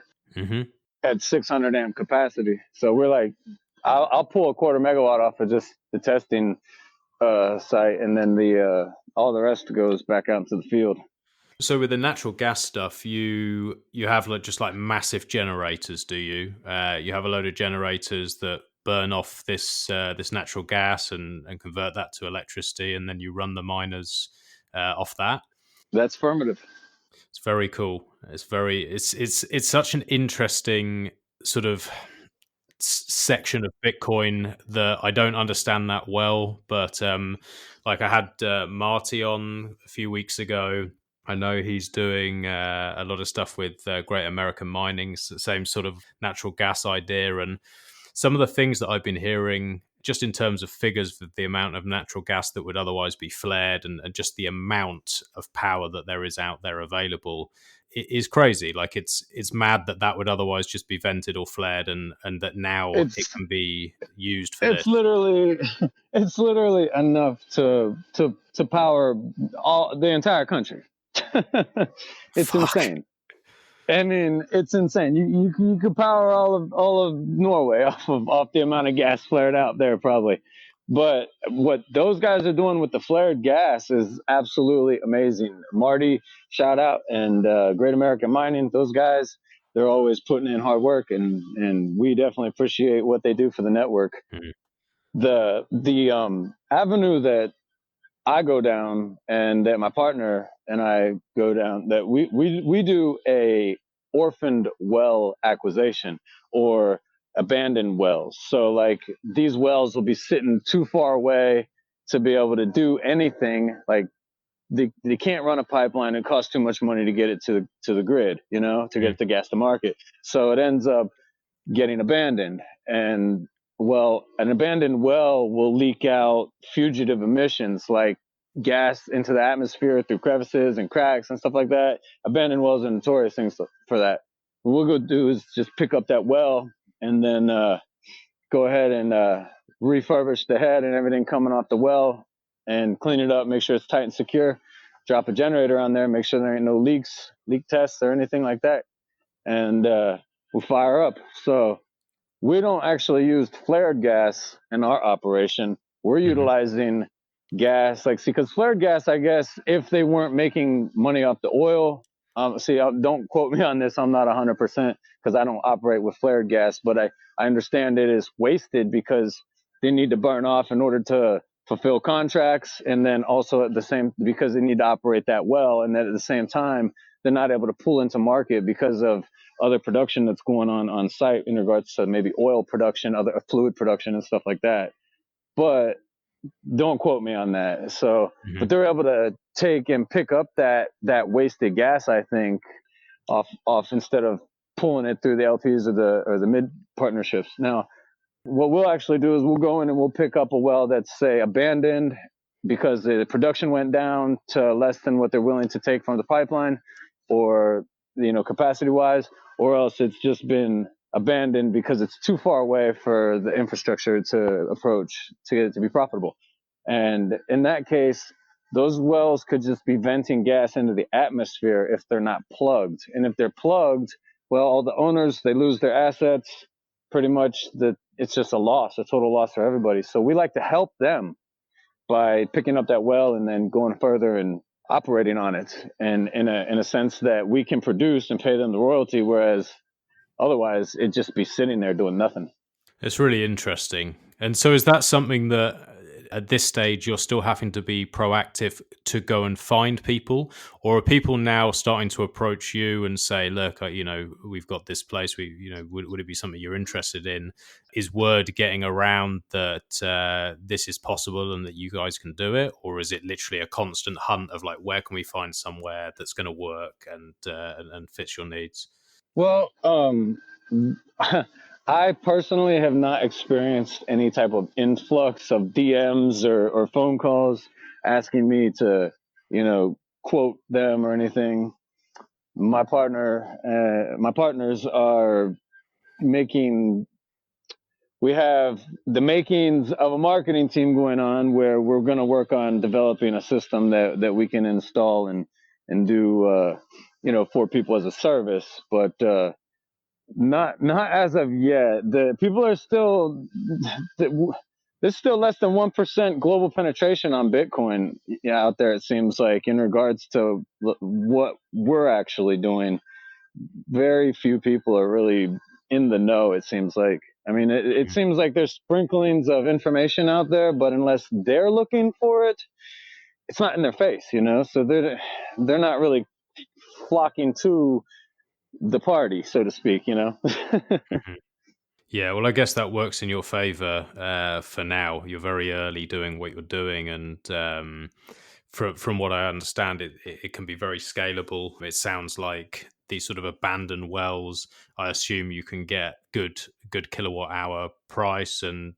at 600 amp capacity. So we're like, I'll pull a quarter megawatt off of just the testing site, and then the all the rest goes back out into the field. So with the natural gas stuff, you have just like massive generators, do you? You have a load of generators that burn off this natural gas and convert that to electricity, and then you run the miners off that. That's affirmative. It's very cool. It's such an interesting sort of section of Bitcoin that I don't understand that well, but like I had Marty on a few weeks ago. I know he's doing a lot of stuff with Great American Mining, same sort of natural gas idea, and some of the things that I've been hearing just in terms of figures of the amount of natural gas that would otherwise be flared, and just the amount of power that there is out there available, it is crazy. Like it's mad that would otherwise just be vented or flared, and that now it can be used for this. It's literally enough to power the entire country. It's insane. I mean, it's insane. You could power all of Norway off the amount of gas flared out there, probably. But what those guys are doing with the flared gas is absolutely amazing. Marty, shout out, and Great American Mining. Those guys, they're always putting in hard work, and we definitely appreciate what they do for the network. The avenue that I go down and that my partner and I go down, that we do a orphaned well acquisition or abandoned wells. So like these wells will be sitting too far away to be able to do anything. Like they can't run a pipeline. It costs too much money to get it to the grid, to get the gas to market. So it ends up getting abandoned. And an abandoned well will leak out fugitive emissions like gas into the atmosphere through crevices and cracks and stuff like that. Abandoned wells are notorious things for that. What we'll go do is just pick up that well and then go ahead and refurbish the head and everything coming off the well and clean it up, make sure it's tight and secure, drop a generator on there, make sure there ain't no leaks, leak tests or anything like that. And we'll fire up. So we don't actually use flared gas in our operation. We're utilizing gas, because flared gas, I guess, if they weren't making money off the oil, don't quote me on this. I'm not 100% because I don't operate with flared gas, but I understand it is wasted because they need to burn off in order to fulfill contracts. And then also because they need to operate that well. And then at the same time, they're not able to pull into market because of other production that's going on site in regards to maybe oil production, other fluid production and stuff like that. But don't quote me on that. So, but they're able to take and pick up that wasted gas, I think, off instead of pulling it through the LPs or the mid partnerships. Now, what we'll actually do is we'll go in and we'll pick up a well that's, say, abandoned because the production went down to less than what they're willing to take from the pipeline, or capacity wise, or else it's just been abandoned because it's too far away for the infrastructure to approach to get it to be profitable. And in that case, those wells could just be venting gas into the atmosphere if they're not plugged. And if they're plugged, well, all the owners, they lose their assets. Pretty much it's just a total loss for everybody. So we like to help them by picking up that well and then going further and operating on it, and in a sense that we can produce and pay them the royalty, whereas otherwise it'd just be sitting there doing nothing. It's really interesting. And so is that something that at this stage you're still having to be proactive to go and find people, or are people now starting to approach you and say, look, we've got this place, would it be something you're interested in? Is word getting around that this is possible and that you guys can do it? Or is it literally a constant hunt of like, where can we find somewhere that's going to work and fits your needs? Well, I personally have not experienced any type of influx of DMs or phone calls asking me to, quote them or anything. My partners are we have the makings of a marketing team going on where we're going to work on developing a system that we can install and do, for people as a service, but, not as of yet. The people are still, there's still less than 1% global penetration on Bitcoin out there, it seems like, in regards to what we're actually doing. Very few people are really in the know, it seems like. I mean, it seems like there's sprinklings of information out there, but unless they're looking for it, it's not in their face, so they're not really flocking to the party, so to speak, Yeah, well, I guess that works in your favor for now. You're very early doing what you're doing, and from what I understand, it can be very scalable. It sounds like these sort of abandoned wells, I assume you can get good kilowatt hour price, and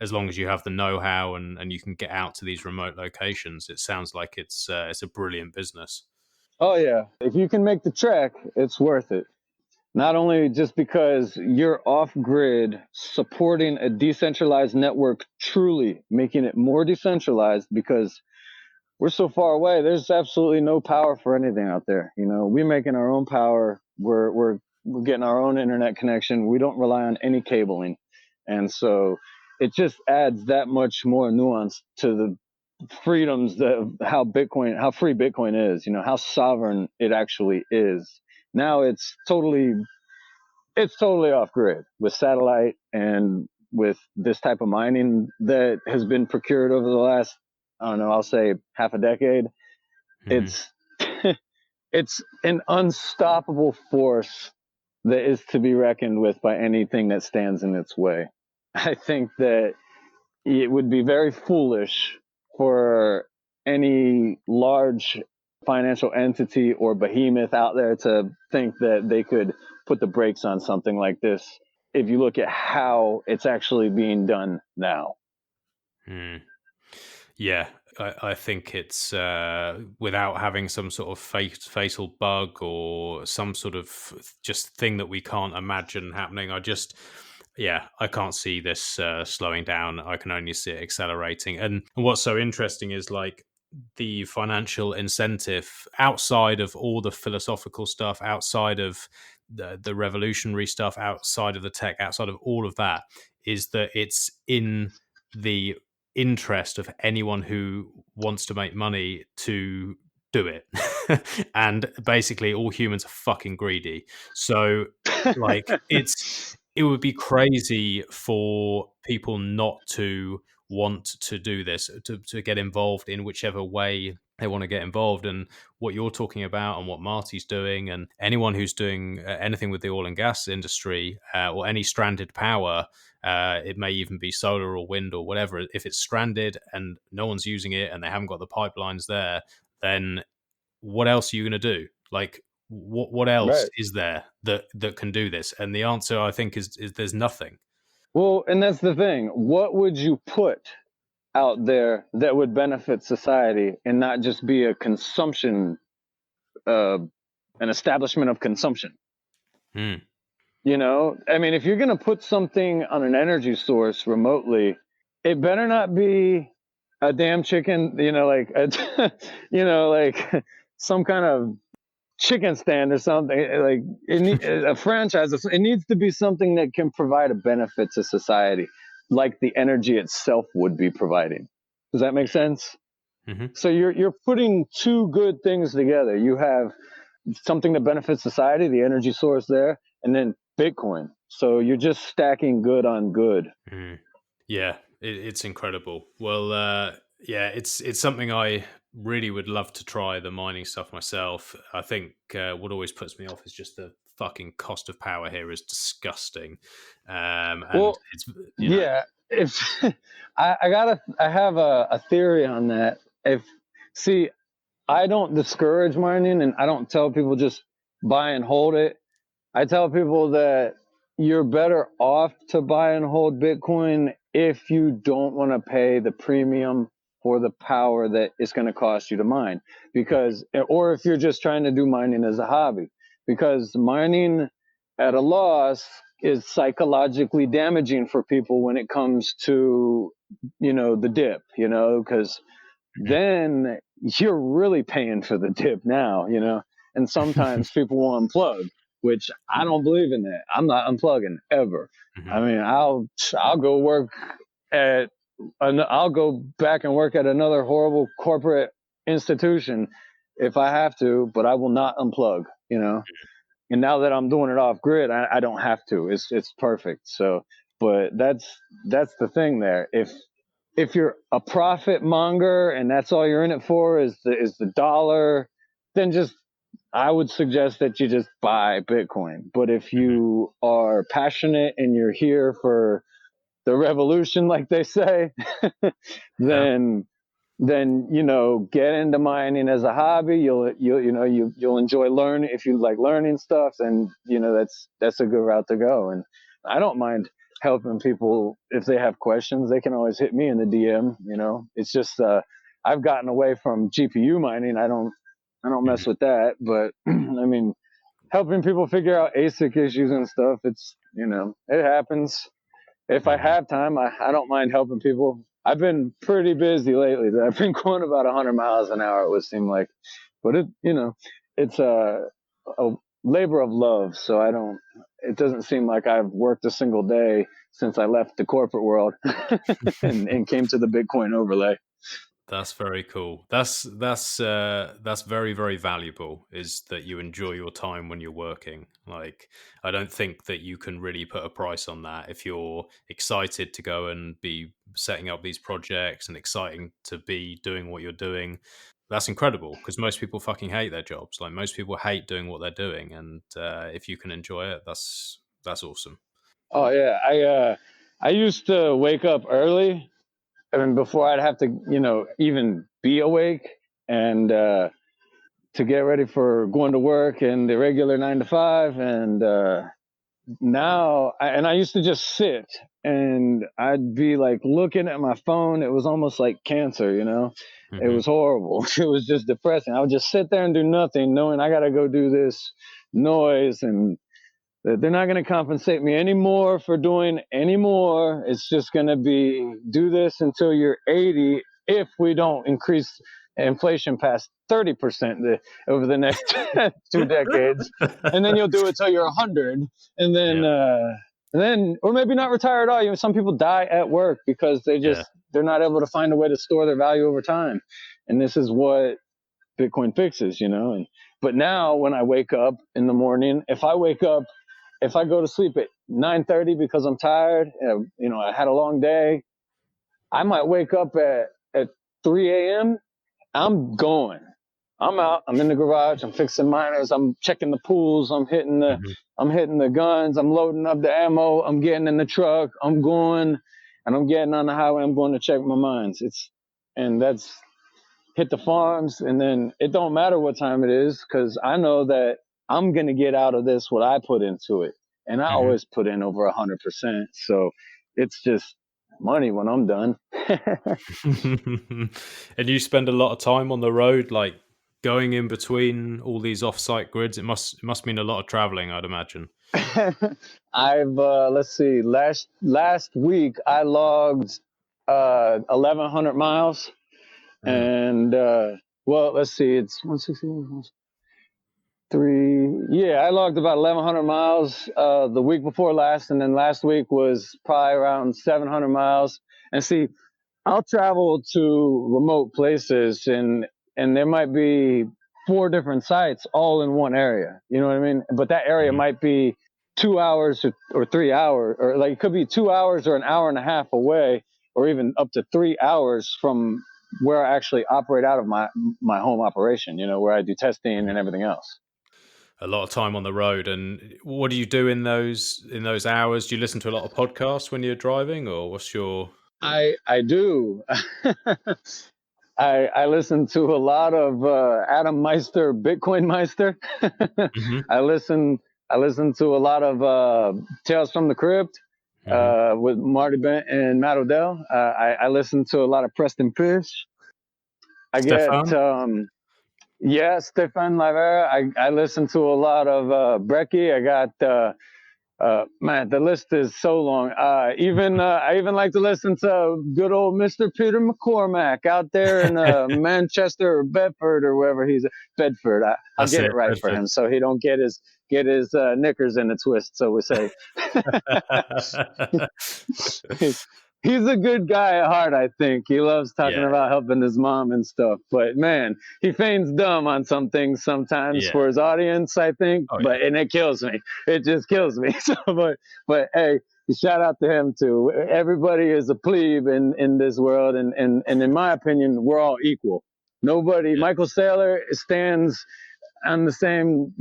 as long as you have the know-how and you can get out to these remote locations, it sounds like it's a brilliant business. Oh yeah, if you can make the trek, it's worth it. Not only just because you're off grid, supporting a decentralized network, truly making it more decentralized, because we're so far away. There's absolutely no power for anything out there. We're making our own power. We're getting our own internet connection. We don't rely on any cabling. And so it just adds that much more nuance to the freedoms how free Bitcoin is, how sovereign it actually is. Now it's totally off grid with satellite and with this type of mining that has been procured over the last, I don't know, I'll say half a decade. It's it's an unstoppable force that is to be reckoned with by anything that stands in its way. I think that it would be very foolish for any large financial entity or behemoth out there to think that they could put the brakes on something like this if you look at how it's actually being done now. Yeah, I think it's without having some sort of fatal bug or some sort of just thing that we can't imagine happening. I can't see this slowing down. I can only see it accelerating. And what's so interesting is like the financial incentive outside of all the philosophical stuff, outside of the revolutionary stuff, outside of the tech, outside of all of that, is that it's in the interest of anyone who wants to make money to do it. And basically all humans are fucking greedy. So like it would be crazy for people not to want to do this, to get involved in whichever way they want to get involved. And what you're talking about and what Marty's doing and anyone who's doing anything with the oil and gas industry or any stranded power, it may even be solar or wind or whatever. If it's stranded and no one's using it and they haven't got the pipelines there, then what else are you going to do? Like, what else Right. is there that can do this? And the answer, I think, is there's nothing. Well, and that's the thing. What would you put out there that would benefit society and not just be a consumption, an establishment of consumption? You know, I mean, if you're going to put something on an energy source remotely, it better not be a damn chicken, like, like some kind of chicken stand or something. Like a franchise. It needs to be something that can provide a benefit to society, like the energy itself would be providing. Does that make sense? Mm-hmm. So you're putting two good things together. You have something that benefits society, the energy source there, and then Bitcoin. So you're just stacking good on good. Yeah, it's incredible. Well, yeah, it's something I really would love to try, the mining stuff myself. I think what always puts me off is just the fucking cost of power here is disgusting. And Well, it's yeah, if I have a theory on that. See, I don't discourage mining and I don't tell people just buy and hold it. I tell people that you're better off to buy and hold Bitcoin if you don't want to pay the premium for the power that it's going to cost you to mine, or if you're just trying to do mining as a hobby, because mining at a loss is psychologically damaging for people when it comes to, the dip, because then you're really paying for the dip now, and sometimes people will unplug, which I don't believe in that. I'm not unplugging ever. I mean, I'll go work I'll go back and work at another horrible corporate institution if I have to, but I will not unplug, And now that I'm doing it off grid, I don't have to. It's perfect. So, but that's the thing there. If you're a profit monger and that's all you're in it for is the dollar, then I would suggest that you just buy Bitcoin. But if you are passionate and you're here for the revolution, like they say, then get into mining as a hobby. You'll enjoy learning if you like learning stuff, and that's a good route to go. And I don't mind helping people if they have questions. They can always hit me in the DM. It's just I've gotten away from GPU mining. I don't mess with that. But I mean, helping people figure out ASIC issues and stuff. It's it happens. If I have time, I don't mind helping people. I've been pretty busy lately. I've been going about 100 miles an hour, it would seem like. But it's a labor of love. So it doesn't seem like I've worked a single day since I left the corporate world and came to the Bitcoin overlay. That's very cool. That's very, very valuable, is that you enjoy your time when you're working. Like, I don't think that you can really put a price on that. If you're excited to go and be setting up these projects and exciting to be doing what you're doing, that's incredible, because most people fucking hate their jobs. Like, most people hate doing what they're doing. And if you can enjoy it, that's awesome. Oh yeah. I used to wake up early I mean, before I'd have to, even be awake and to get ready for going to work and the regular 9 to 5. And now, I used to just sit and I'd be like looking at my phone. It was almost like cancer, It was horrible. It was just depressing. I would just sit there and do nothing, knowing I got to go do this noise, and they're not going to compensate me anymore for doing any more. It's just going to be do this until you're 80 if we don't increase inflation past 30% over the next 2 decades. And then you'll do it till you're 100. And then, or maybe not retire at all. Some people die at work because they're not able to find a way to store their value over time. And this is what Bitcoin fixes, but now when I wake up in the morning, if I go to sleep at 9:30 because I'm tired, I had a long day, I might wake up at 3 a.m. I'm going. I'm out. I'm in the garage. I'm fixing miners. I'm checking the pools. I'm hitting the guns. I'm loading up the ammo. I'm getting in the truck. I'm going, and I'm getting on the highway. I'm going to check my mines. That's hit the farms, and then it don't matter what time it is because I know that I'm going to get out of this what I put into it. And I always put in over 100%. So it's just money when I'm done. And you spend a lot of time on the road, like going in between all these offsite grids. It must mean a lot of traveling, I'd imagine. I've let's see, last week I logged 1,100 miles, and let's see, it's 160. I logged about 1,100 miles the week before last, and then last week was probably around 700 miles. And see, I'll travel to remote places, and there might be 4 different sites all in one area. You know what I mean? But that area might be 2 hours or 3 hours, or like it could be 2 hours or an hour and a half away, or even up to 3 hours from where I actually operate out of my home operation. Where I do testing and everything else. A lot of time on the road. And what do you do in those hours? Do you listen to a lot of podcasts when you're driving, or what's your... I do. I listen to a lot of Adam Meister, Bitcoin Meister. I listen to a lot of Tales from the Crypt with Marty Bent and Matt Odell. I listen to a lot of Preston Fish. I Stefan? get Stefan Livera. I listen to a lot of Brecky. I got man, the list is so long. I even like to listen to good old Mr. Peter McCormack out there in Manchester or Bedford or wherever he's at. Bedford. I'll get it right Bedford. For him, so he don't get his knickers in a twist. So we say. He's a good guy at heart, I think. He loves talking about helping his mom and stuff. But man, he feigns dumb on some things sometimes for his audience, I think. And it kills me. It just kills me. So, but hey, shout out to him too. Everybody is a plebe in this world, and in my opinion, we're all equal. Nobody. Michael Saylor stands on the same,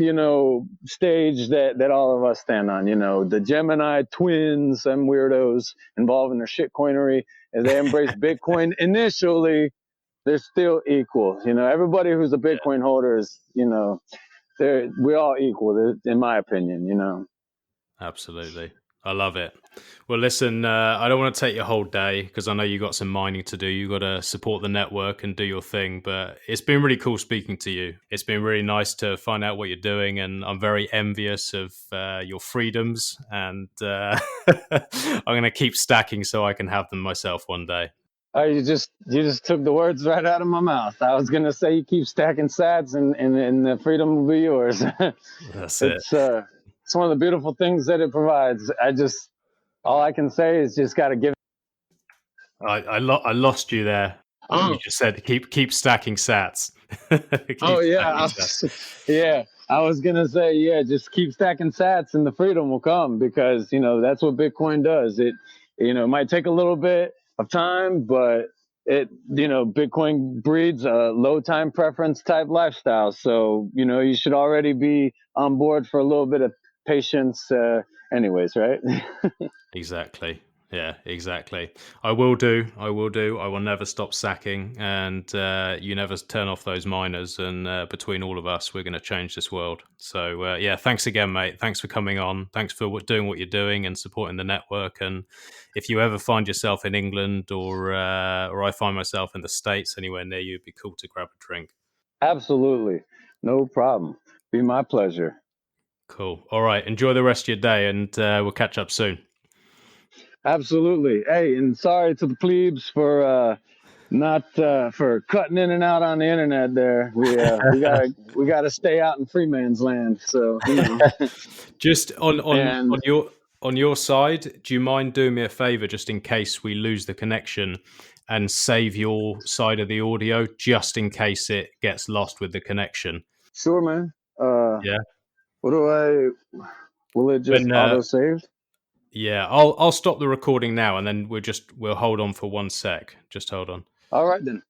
stage that all of us stand on, the Gemini twins, them weirdos involved in their shitcoinery, as they embrace Bitcoin. Initially, they're still equal. Everybody who's a Bitcoin holder is, we're all equal, in my opinion, Absolutely. I love it. Well, listen, I don't want to take your whole day because I know you got some mining to do. You got to support the network and do your thing. But it's been really cool speaking to you. It's been really nice to find out what you're doing, and I'm very envious of your freedoms. And I'm going to keep stacking so I can have them myself one day. Oh, you just took the words right out of my mouth. I was going to say you keep stacking sats, and the freedom will be yours. That's it. It's one of the beautiful things that it provides. All I can say is just got to give. I lost you there. You just said keep stacking sats. Yeah. I was gonna say, just keep stacking sats, and the freedom will come, because that's what Bitcoin does. It might take a little bit of time, but Bitcoin breeds a low time preference type lifestyle. So you should already be on board for a little bit of patience anyways, right? Exactly. Yeah, exactly. I will do. I will never stop sacking, and you never turn off those miners. And between all of us, we're going to change this world. So yeah, thanks again, mate. Thanks for coming on. Thanks for doing what you're doing and supporting the network. And if you ever find yourself in England or I find myself in the States anywhere near you, it'd be cool to grab a drink. Absolutely. No problem. Be my pleasure. Cool. All right. Enjoy the rest of your day, and we'll catch up soon. Absolutely. Hey, and sorry to the plebes for not for cutting in and out on the internet there. We gotta stay out in free man's land. So, you know. Just And on your side, do you mind doing me a favor just in case we lose the connection and save your side of the audio just in case it gets lost with the connection? sure, man. Yeah. Will it just auto save? Yeah, I'll stop the recording now and then we'll hold on for 1 sec. Just hold on. All right then.